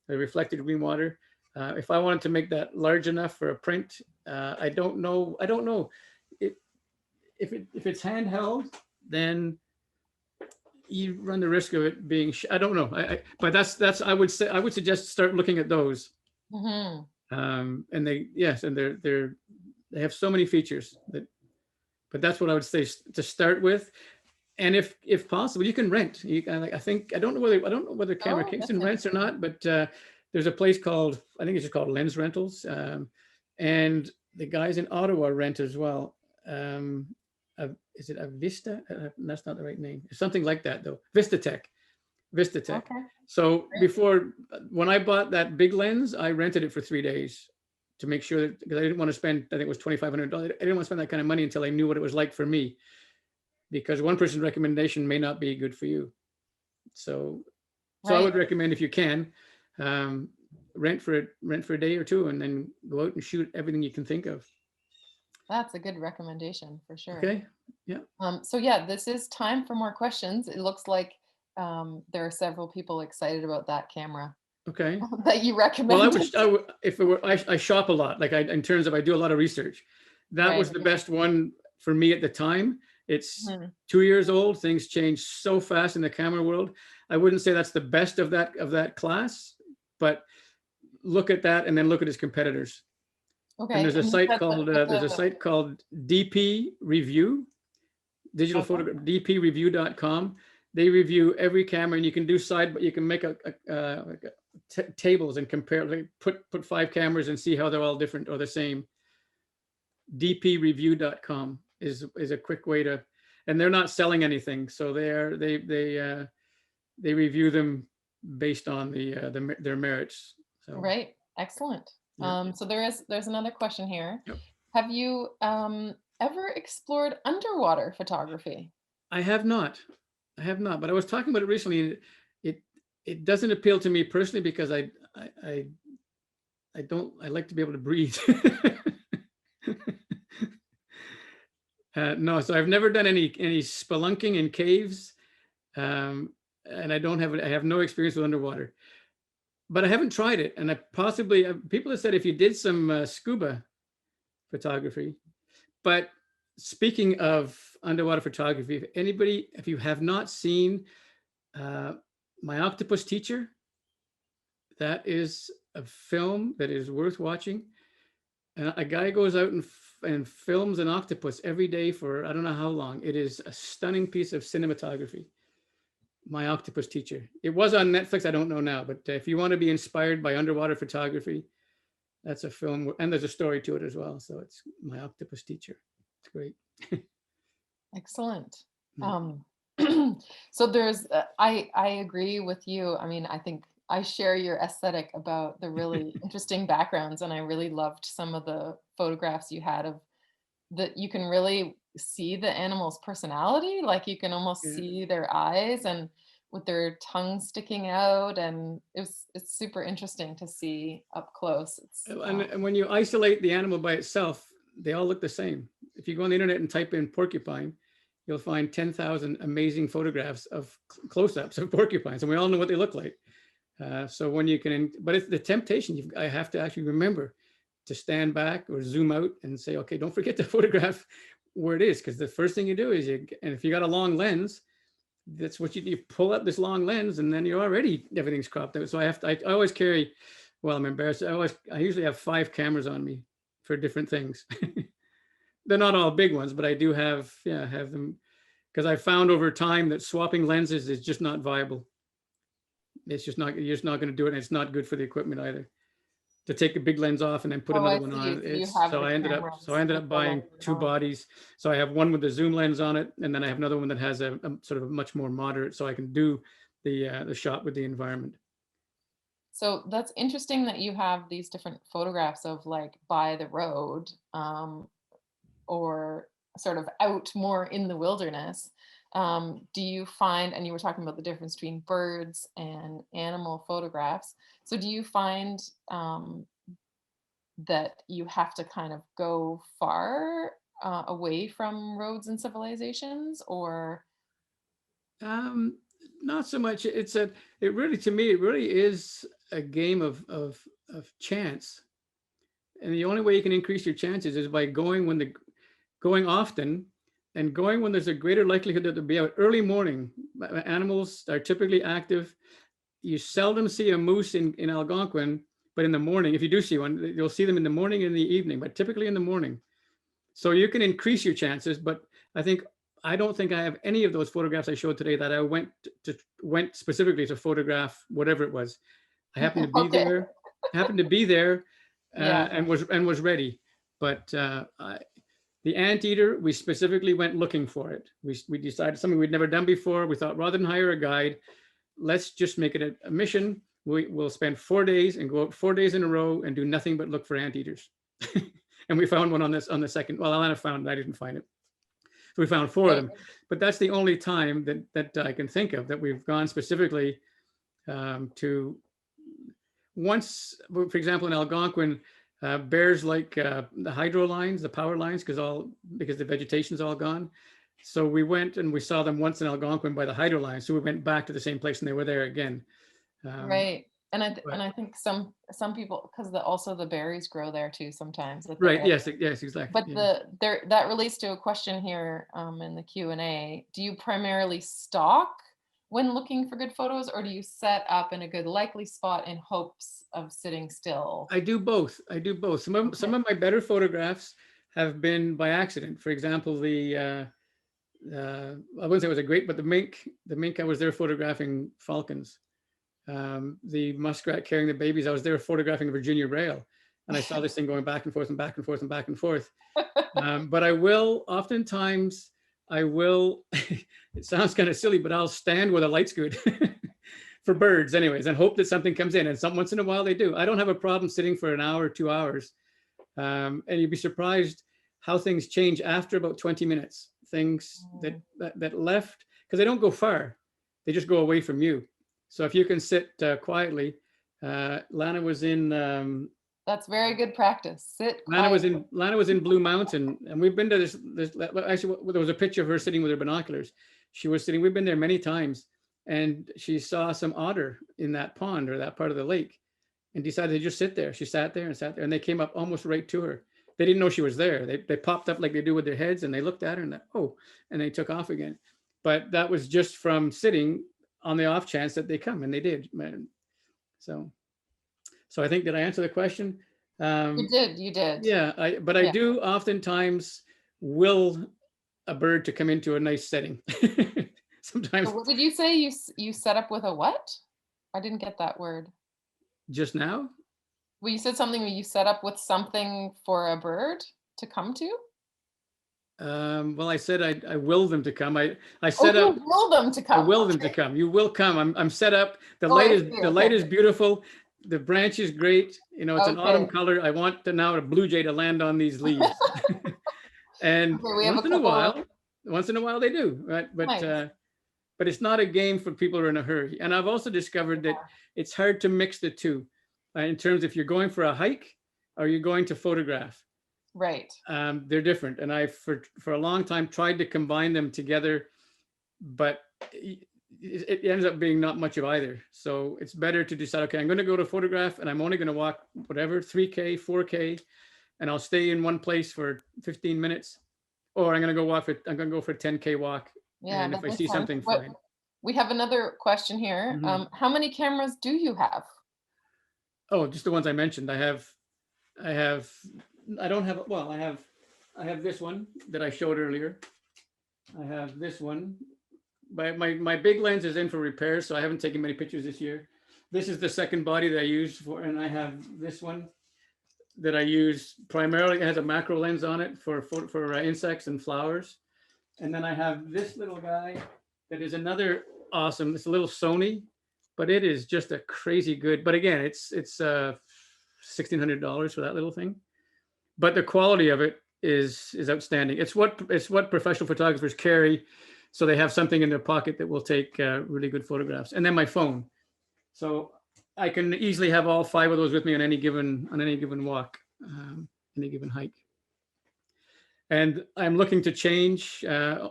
Speaker 2: the reflected green water. If I wanted to make that large enough for a print, I don't know. If it's handheld, then you run the risk of it being. I don't know. But that's. I would suggest start looking at those.
Speaker 1: Mm-hmm.
Speaker 2: And they have so many features but that's what I would say to start with. And if possible, you can rent. I don't know whether Camera Kingston rents or not, but there's a place called, I think it's just called Lens Rentals, and the guys in Ottawa rent as well. Is it a Vista? That's not the right name. It's something like that though. Vistatech. Okay. So when I bought that big lens, I rented it for 3 days to make sure that, because I didn't want to spend, I think it was $2,500. I didn't want to spend that kind of money until I knew what it was like for me, because one person's recommendation may not be good for you. So I would recommend, if you can, rent for a day or two, and then go out and shoot everything you can think of.
Speaker 1: That's a good recommendation for sure.
Speaker 2: Okay. Yeah.
Speaker 1: So yeah, this is time for more questions. It looks like there are several people excited about that camera.
Speaker 2: Okay.
Speaker 1: That you recommend.
Speaker 2: Well, I shop a lot. Like in terms of, I do a lot of research. That was the best one for me at the time. It's 2 years old. Things change so fast in the camera world. I wouldn't say that's the best of that class, but look at that and then look at its competitors. Okay. And there's a site called DP Review, digital photograph, dpreview.com. They review every camera, and you can do but you can make tables and compare, like put 5 cameras and see how they're all different or the same. dpreview.com. is a quick way to, and they're not selling anything, so they review them based on their merits. So
Speaker 1: Right. Excellent.
Speaker 2: yeah,
Speaker 1: So there's another question here.
Speaker 2: yep.
Speaker 1: Have you ever explored underwater photography?
Speaker 2: I have not. I have not, but I was talking about it recently. And it it doesn't appeal to me personally because I I, I don't. I like to be able to breathe. No, so I've never done any spelunking in caves, and I have no experience with underwater. But I haven't tried it, and I possibly people have said if you did some scuba photography. But speaking of underwater photography, if you have not seen uh, My Octopus Teacher, that is a film that is worth watching. And a guy goes out and films an octopus every day for I don't know how long. It is a stunning piece of cinematography. My Octopus Teacher. It was on Netflix. I don't know now, but if you want to be inspired by underwater photography, that's a film, and there's a story to it as well. So it's My Octopus Teacher. It's great.
Speaker 1: Excellent.
Speaker 2: Yeah.
Speaker 1: Um, so I agree with you. I mean, I think I share your aesthetic about the really interesting backgrounds, and I really loved some of the photographs you had of that you can really see the animal's personality. Like you can almost
Speaker 2: Yeah.
Speaker 1: see their eyes and with their tongue sticking out, and it's super interesting to see up close. It's
Speaker 2: And when you isolate the animal by itself, they all look the same. If you go on the internet and type in porcupine, you'll find 10,000 amazing photographs of close-ups of porcupines, and we all know what they look like. So when you can, but it's the temptation. I have to actually remember to stand back or zoom out and say, okay, don't forget to photograph where it is, because the first thing you do is and if you got a long lens, that's what you pull up this long lens, and then you're already everything's cropped out. So I always carry. Well, I'm embarrassed. I usually have 5 cameras on me for different things. They're not all big ones, but I do have them because I found over time that swapping lenses is just not viable. You're just not going to do it, and it's not good for the equipment either. To take a big lens off and then put
Speaker 1: oh,
Speaker 2: another
Speaker 1: I
Speaker 2: one
Speaker 1: see.
Speaker 2: on,
Speaker 1: So you
Speaker 2: it's
Speaker 1: have the
Speaker 2: so I
Speaker 1: cameras
Speaker 2: ended
Speaker 1: with
Speaker 2: up
Speaker 1: the
Speaker 2: buying
Speaker 1: lenses
Speaker 2: 2
Speaker 1: on.
Speaker 2: bodies. So I have one with the zoom lens on it, and then I have another one that has a sort of a much more moderate, so I can do the shot with the environment.
Speaker 1: So that's interesting that you have these different photographs of like by the road, or sort of out more in the wilderness. Do you find, and you were talking about the difference between birds and animal photographs. So do you find that you have to kind of go far away from roads and civilizations, or
Speaker 2: Um, Not so much. It really, to me, it really is a game of chance. And the only way you can increase your chances is by going often, and going when there's a greater likelihood that they'll be out early morning. Animals are typically active. You seldom see a moose in Algonquin, but in the morning, if you do see one, you'll see them in the morning and in the evening, but typically in the morning. So you can increase your chances, but I think I don't think I have any of those photographs I showed today that I went specifically to photograph whatever it was. I happened to be
Speaker 1: okay,
Speaker 2: there, happened to be there,
Speaker 1: yeah,
Speaker 2: and was ready. But the anteater, we specifically went looking for it. We decided something we'd never done before. We thought rather than hire a guide, let's just make it a mission. We'll spend 4 days and go out 4 days in a row and do nothing but look for anteaters. And we found one on the second. Well, Alana found it. I didn't find it. So we found 4 of
Speaker 1: right.
Speaker 2: them. But that's the only time that I can think of that we've gone specifically to. Once, for example, in Algonquin, bears like the hydro lines, the power lines, because the vegetation's all gone. So we went and we saw them once in Algonquin by the hydro lines. So we went back to the same place and they were there again. Um,
Speaker 1: Right. And
Speaker 2: but
Speaker 1: I think some people, because also the berries grow there too sometimes at the
Speaker 2: right,
Speaker 1: edge.
Speaker 2: yes, exactly.
Speaker 1: But
Speaker 2: Yeah.
Speaker 1: the there that relates to a question here in the Q&A. Do you primarily stalk when looking for good photos, or do you set up in a good likely spot in hopes of sitting still?
Speaker 2: I do both. I do both. Some
Speaker 1: Okay.
Speaker 2: of my better photographs have been by accident. For example, I wouldn't say it was a great, but the mink I was there photographing falcons. The muskrat carrying the babies, I was there photographing a Virginia rail, and I saw this thing going back and forth and back and forth and back and forth. But I will oftentimes, I will, it sounds kind of silly, but I'll stand where the light's good for birds anyways, and hope that something comes in. And once in a while they do. I don't have a problem sitting for an hour, 2 hours. And you'd be surprised how things change after about 20 minutes. Things that left, because they don't go far. They just go away from you. So if you can sit quietly, Lana was in
Speaker 1: That's very good practice. Sit
Speaker 2: Lana
Speaker 1: quiet.
Speaker 2: was in Blue Mountain, and we've been to this actually there was a picture of her sitting with her binoculars. She was sitting. We've been there many times, and she saw some otter in that pond or that part of the lake, and decided to just sit there. She sat there and sat there, and they came up almost right to her. They didn't know she was there. They popped up like they do with their heads, and they looked at her and and they took off again. But that was just from sitting on the off chance that they come, and they did. So I think, did I answer the question?
Speaker 1: You did. You did.
Speaker 2: Yeah, but I do oftentimes will a bird to come into a nice setting. Sometimes.
Speaker 1: So what did you say? You set up with a what? I didn't get that word.
Speaker 2: Just now?
Speaker 1: Well, you said something where you set up with something for a bird to come to?
Speaker 2: Well, I said I will them to come. I
Speaker 1: Oh,
Speaker 2: set
Speaker 1: you
Speaker 2: up.
Speaker 1: will them to
Speaker 2: I
Speaker 1: come.
Speaker 2: will them to come. You will come. I'm set up. The
Speaker 1: Oh,
Speaker 2: light
Speaker 1: I
Speaker 2: is
Speaker 1: see.
Speaker 2: the light
Speaker 1: Okay.
Speaker 2: is beautiful. The branch is great. You know, it's an autumn
Speaker 1: Okay.
Speaker 2: color. I want now a blue jay to land on these leaves. And
Speaker 1: Okay, we have a
Speaker 2: once in a while they do, right?
Speaker 1: nice.
Speaker 2: But it's not a game for people who are in a hurry. And I've also discovered that it's hard to mix the two in terms if you're going for a hike or you're going to photograph.
Speaker 1: Right.
Speaker 2: They're different. And I, for a long time, tried to combine them together, but it ends up being not much of either. So it's better to decide, okay, I'm going to go to photograph and I'm only going to walk whatever, 3K, 4K, and I'll stay in one place for 15 minutes. Or I'm going to go for a 10K walk.
Speaker 1: Yeah,
Speaker 2: And if
Speaker 1: that
Speaker 2: I
Speaker 1: makes
Speaker 2: see
Speaker 1: sense.
Speaker 2: something,
Speaker 1: What
Speaker 2: fine.
Speaker 1: we have another question here.
Speaker 2: Mhm.
Speaker 1: How many cameras do you have?
Speaker 2: Oh, just the ones I mentioned. I don't have, well, I have this one that I showed earlier. I have this one. My big lens is in for repairs, so I haven't taken many pictures this year. This is the second body that I used for, and I have this one that I use primarily. It has a macro lens on it for insects and flowers. And then I have this little guy that is another awesome. It's a little Sony, but it is just a crazy good. But again, it's $1,600 for that little thing. But the quality of it is outstanding. It's what professional photographers carry, so they have something in their pocket that will take really good photographs. And then my phone, so I can easily have all 5 of those with me on any given walk, any given hike. And I'm looking to change. They're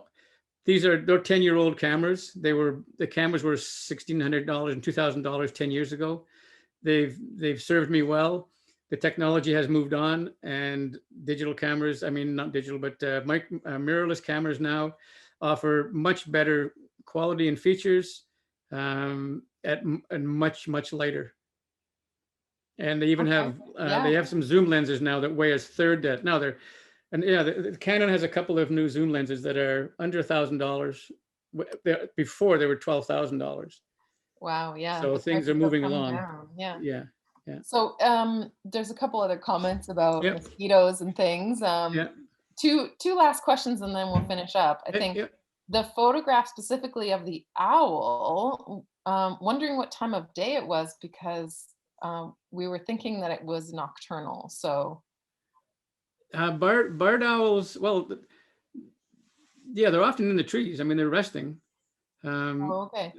Speaker 2: 10-year-old cameras. The cameras were $1,600 and $2,000 10 years ago. They've served me well. The technology has moved on, and digital cameras, I mean, not digital, but mirrorless cameras now offer much better quality and features and much lighter. And they even
Speaker 1: Okay.
Speaker 2: they
Speaker 1: Yeah.
Speaker 2: have some zoom lenses now that weigh a third that. Now the Canon has a couple of new zoom lenses that are under $1,000. Before they were $12,000.
Speaker 1: Wow. Yeah.
Speaker 2: So
Speaker 1: The
Speaker 2: things are
Speaker 1: prices have
Speaker 2: moving
Speaker 1: come
Speaker 2: along.
Speaker 1: down. Yeah.
Speaker 2: Yeah, yeah,
Speaker 1: So there's a couple other comments about
Speaker 2: yep,
Speaker 1: mosquitoes and things.
Speaker 2: yeah,
Speaker 1: Two last questions and then we'll finish up. I think
Speaker 2: yeah.
Speaker 1: the photograph specifically of the owl, wondering what time of day it was because we were thinking that it was nocturnal. So
Speaker 2: Barred owls, well, yeah, they're often in the trees. I mean, they're resting.
Speaker 1: oh, okay.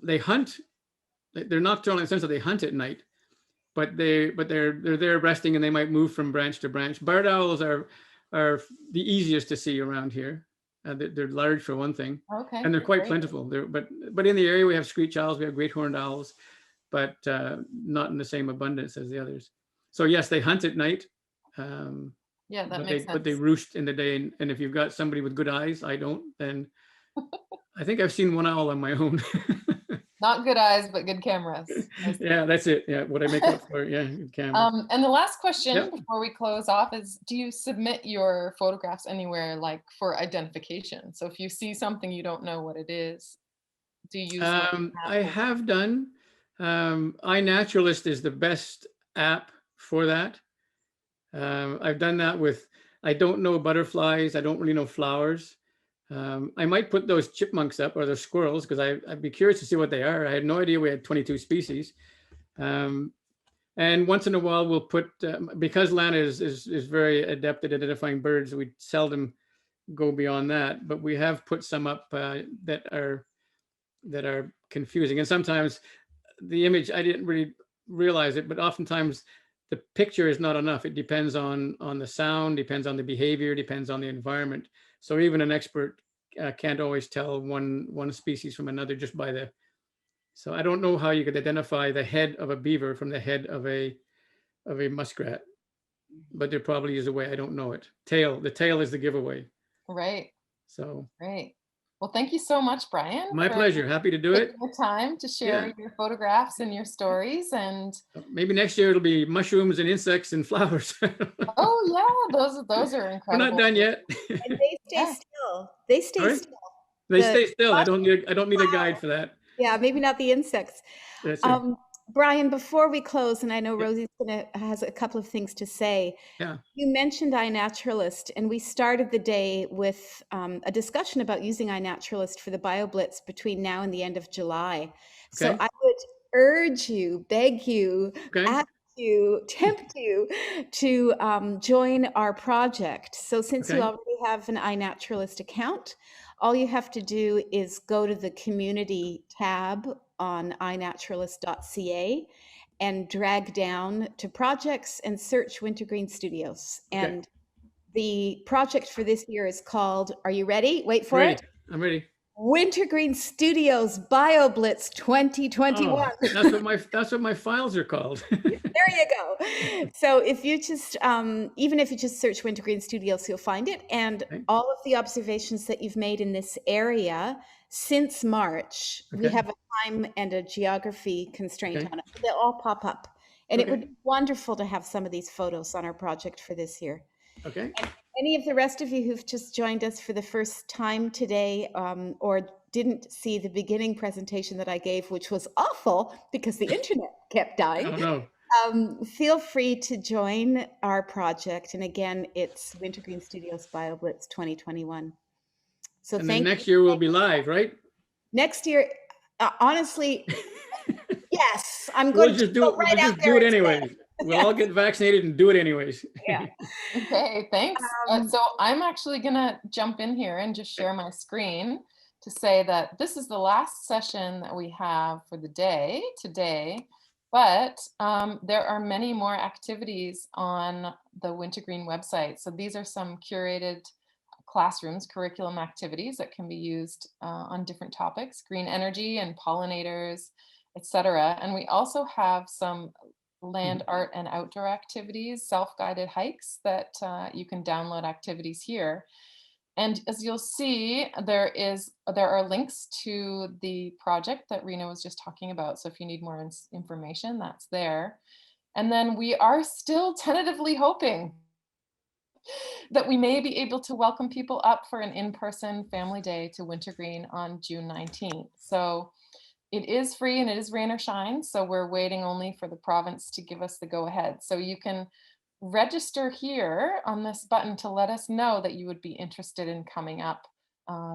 Speaker 2: They hunt. They're nocturnal in the sense that they hunt at night, but they're there resting, and they might move from branch to branch. Barred owls are the easiest to see around here. They're large for one thing,
Speaker 1: Okay.
Speaker 2: and they're quite
Speaker 1: Great.
Speaker 2: plentiful. But in the area we have screech owls, we have great horned owls, but not in the same abundance as the others. So yes, they hunt at night.
Speaker 1: Yeah, that
Speaker 2: But
Speaker 1: makes
Speaker 2: they
Speaker 1: sense.
Speaker 2: roost in the day, and if you've got somebody with good eyes, I don't, then I think I've seen one owl on my own.
Speaker 1: Not good eyes, but good cameras. I see.
Speaker 2: Yeah, that's it. Yeah, what I make up for. Yeah, good camera.
Speaker 1: And the last question
Speaker 2: Yep.
Speaker 1: before we close off is, do you submit your photographs anywhere like for identification? So if you see something you don't know what it is, do you use like an
Speaker 2: I
Speaker 1: app or
Speaker 2: have done. iNaturalist is the best app for that. I've done that with I don't know butterflies. I don't really know flowers. I might put those chipmunks up or the squirrels because I'd be curious to see what they are. I had no idea we had 22 species. Um, and once in a while, we'll put, because Lana is very adept at identifying birds, we seldom go beyond that, but we have put some up that are confusing. And sometimes the image, I didn't really realize it, but oftentimes the picture is not enough. It depends on the sound, depends on the behavior, depends on the environment. So even an expert can't always tell one species from another just by the. So I don't know how you could identify the head of a beaver from the head of a muskrat, but there probably is a way. I don't know it. The tail is the giveaway.
Speaker 1: Right.
Speaker 2: So
Speaker 1: Great. Well, thank you so much, Brian,
Speaker 2: my
Speaker 1: for
Speaker 2: pleasure. Happy to do
Speaker 1: taking
Speaker 2: it.
Speaker 1: the time to
Speaker 2: Yeah.
Speaker 1: share your photographs and your stories. And
Speaker 2: Maybe next year it'll be mushrooms and insects and flowers.
Speaker 1: oh yeah, those are
Speaker 2: We're not
Speaker 1: incredible
Speaker 2: done
Speaker 1: too.
Speaker 2: yet.
Speaker 3: And they stay
Speaker 1: Yeah.
Speaker 3: still. They stay
Speaker 2: Sorry?
Speaker 3: still.
Speaker 2: They
Speaker 3: The
Speaker 2: stay still. I don't need a guide for that.
Speaker 3: Yeah, maybe not the insects.
Speaker 2: That's it.
Speaker 3: Brian, before we close, and I know
Speaker 2: Yeah.
Speaker 3: Rosie's has a couple of things to say.
Speaker 2: Yeah.
Speaker 3: You mentioned iNaturalist, and we started the day with a discussion about using iNaturalist for the BioBlitz between now and the end of July. So
Speaker 2: Okay.
Speaker 3: I would urge you, beg you,
Speaker 2: Okay.
Speaker 3: ask you, tempt you to join our project. So since you
Speaker 2: Okay.
Speaker 3: already have an iNaturalist account, all you have to do is go to the community tab on inaturalist.ca and drag down to projects and search Wintergreen Studios.
Speaker 2: Okay.
Speaker 3: And the project for this year is called, are you ready? Wait
Speaker 2: I'm
Speaker 3: for
Speaker 2: ready.
Speaker 3: it.
Speaker 2: I'm ready.
Speaker 3: Wintergreen Studios BioBlitz 2021.
Speaker 2: Oh, that's what my files are called.
Speaker 3: There you go. So if you just, even if you just search Wintergreen Studios, you'll find it. And
Speaker 2: Okay.
Speaker 3: all of the observations that you've made in this area since March, we
Speaker 2: Okay.
Speaker 3: have a time and a geography constraint
Speaker 2: Okay.
Speaker 3: on it. They'll all pop up. And it would
Speaker 2: Okay.
Speaker 3: be wonderful to have some of these photos on our project for this year.
Speaker 2: Okay.
Speaker 3: And any of the rest of you who've just joined us for the first time today, or didn't see the beginning presentation that I gave, which was awful because the internet kept dying,
Speaker 2: Oh no.
Speaker 3: feel free to join our project. And again, it's Wintergreen Studios BioBlitz 2021. So
Speaker 2: And then
Speaker 3: thank
Speaker 2: next
Speaker 3: you.
Speaker 2: year we'll be live, right?
Speaker 3: Next year, honestly, yes, I'm
Speaker 2: We'll
Speaker 3: going to
Speaker 2: just do
Speaker 3: go
Speaker 2: it.
Speaker 3: right
Speaker 2: We'll
Speaker 3: out
Speaker 2: just do
Speaker 3: there
Speaker 2: it
Speaker 3: and say
Speaker 2: anyways.
Speaker 3: it.
Speaker 2: We'll all get vaccinated and do it anyways.
Speaker 3: Yeah.
Speaker 1: Okay, thanks.
Speaker 3: Um,
Speaker 1: So I'm actually gonna jump in here and just share my screen to say that this is the last session that we have for the day today, but there are many more activities on the Wintergreen website. So these are some curated classrooms, curriculum activities that can be used on different topics, green energy and pollinators, etc. And we also have some land
Speaker 2: Mhm.
Speaker 1: art and outdoor activities, self-guided hikes that you can download activities here. And as you'll see, there are links to the project that Rena was just talking about. So if you need more information, that's there. And then we are still tentatively hoping that we may be able to welcome people up for an in-person family day to Wintergreen on June 19th. So it is free and it is rain or shine. So we're waiting only for the province to give us the go ahead. So you can register here on this button to let us know that you would be interested in coming up,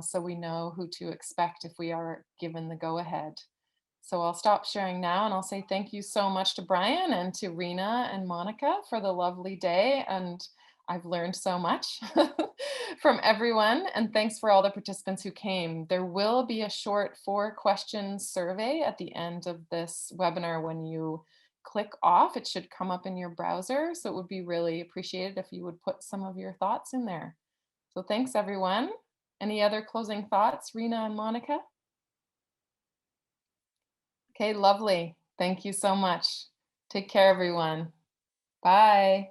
Speaker 1: so we know who to expect if we are given the go ahead. So I'll stop sharing now and I'll say thank you so much to Brian and to Rena and Monica for the lovely day. And I've learned so much from everyone. And thanks for all the participants who came. There will be a short 4-question survey at the end of this webinar. When you click off, it should come up in your browser. So it would be really appreciated if you would put some of your thoughts in there. So thanks everyone. Any other closing thoughts, Rena and Monica? Okay, lovely. Thank you so much. Take care, everyone. Bye.